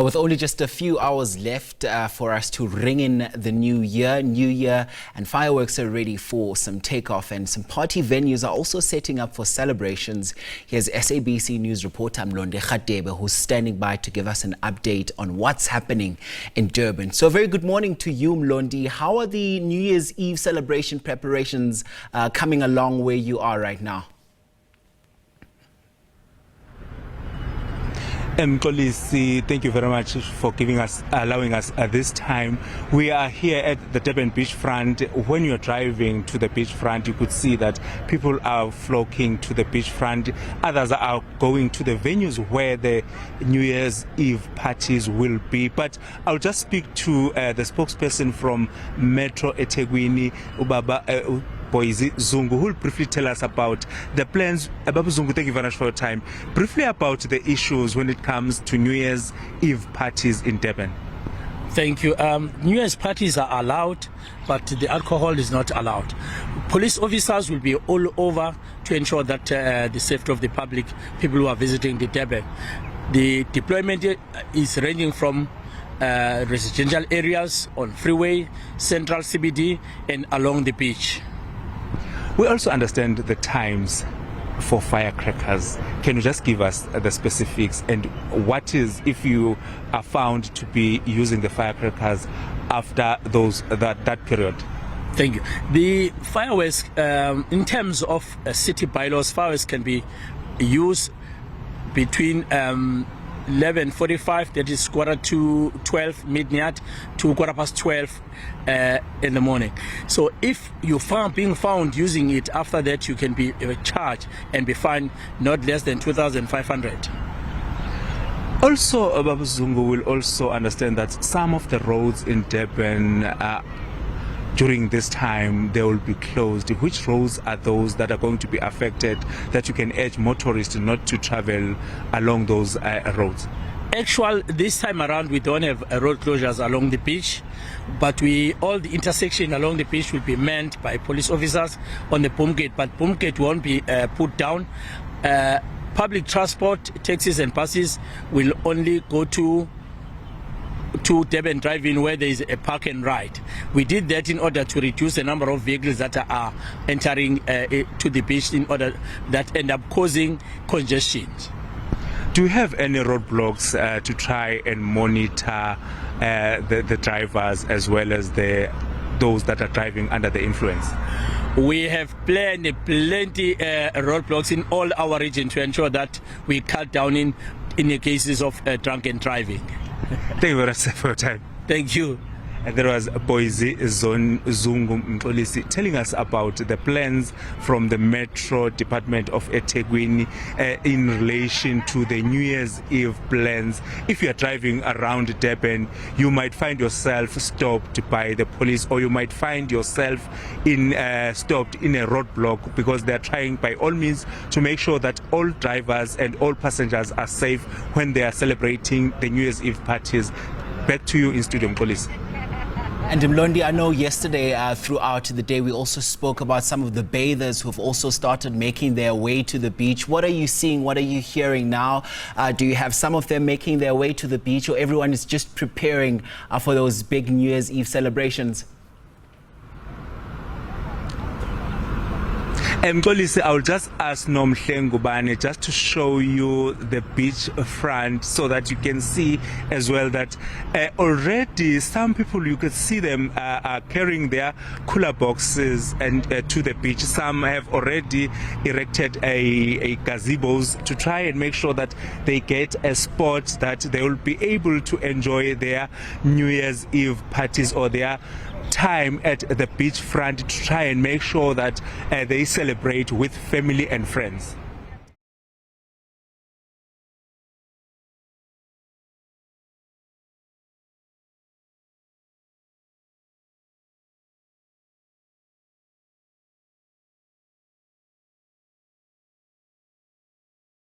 With only just a few hours left for us to ring in the new year, and fireworks are ready for some takeoff, and some party venues are also setting up for celebrations. Here's SABC News reporter Mlondi Radebe, who's standing by to give us an update on what's happening in Durban. So a very good morning to you, Mlondi. How are the New Year's Eve celebration preparations coming along where you are right now? Mkolisi, thank you very much for allowing us this time. We are here at the Durban beachfront. When you're driving to the beachfront, you could see that people are flocking to the beachfront. Others are going to the venues where the New Year's Eve parties will be. But I'll just speak to the spokesperson from Metro eThekwini, Ubaba Boise Zungu, who will briefly tell us about the plans. Babu Zungu, thank you very much for your time. Briefly about the issues when it comes to New Year's Eve parties in Durban. Thank you. New Year's parties are allowed, but the alcohol is not allowed. Police officers will be all over to ensure that the safety of the public, people who are visiting the Durban. The deployment is ranging from residential areas on freeway, central CBD, and along the beach. We also understand the times for firecrackers. Can you just give us the specifics, and what is if you are found to be using the firecrackers after that period? Thank you. The fireworks, in terms of city bylaws, fireworks can be used between 11:45, that is 11:45 midnight, to 12:15 in the morning. So if you being found using it after that, you can be charged and be fined not less than 2,500. Also, Babu Zungu will also understand that some of the roads in Durban during this time they will be closed. Which roads are those that are going to be affected, that you can urge motorists not to travel along those roads? Actually, this time around we don't have road closures along the beach, but all the intersection along the beach will be manned by police officers on the boom gate, but boom gate won't be put down. Public transport, taxis and buses will only go to Durban Drive-In, where there is a park and ride. We did that in order to reduce the number of vehicles that are entering to the beach, in order that end up causing congestion. Do you have any roadblocks to try and monitor the drivers as well as those that are driving under the influence? We have plenty roadblocks in all our region to ensure that we cut down in the cases of drunken driving. Thank you very much for your time. Thank you. And there was Boise Zungu Mkolisi telling us about the plans from the Metro Department of eThekwini in relation to the New Year's Eve plans. If you are driving around Durban, you might find yourself stopped by the police, or you might find yourself stopped in a roadblock, because they are trying by all means to make sure that all drivers and all passengers are safe when they are celebrating the New Year's Eve parties. Back to you in studio, Mkolisi. And Mlondi, I know yesterday throughout the day we also spoke about some of the bathers who have also started making their way to the beach. What are you seeing? What are you hearing now? Do you have some of them making their way to the beach, or everyone is just preparing for those big New Year's Eve celebrations? Mkolisi, I'll just ask Nomhlengubane just to show you the beach front, so that you can see as well that already some people, you can see them are carrying their cooler boxes and to the beach. Some have already erected a gazebos to try and make sure that they get a spot that they will be able to enjoy their New Year's Eve parties or their time at the beachfront, to try and make sure that they celebrate with family and friends.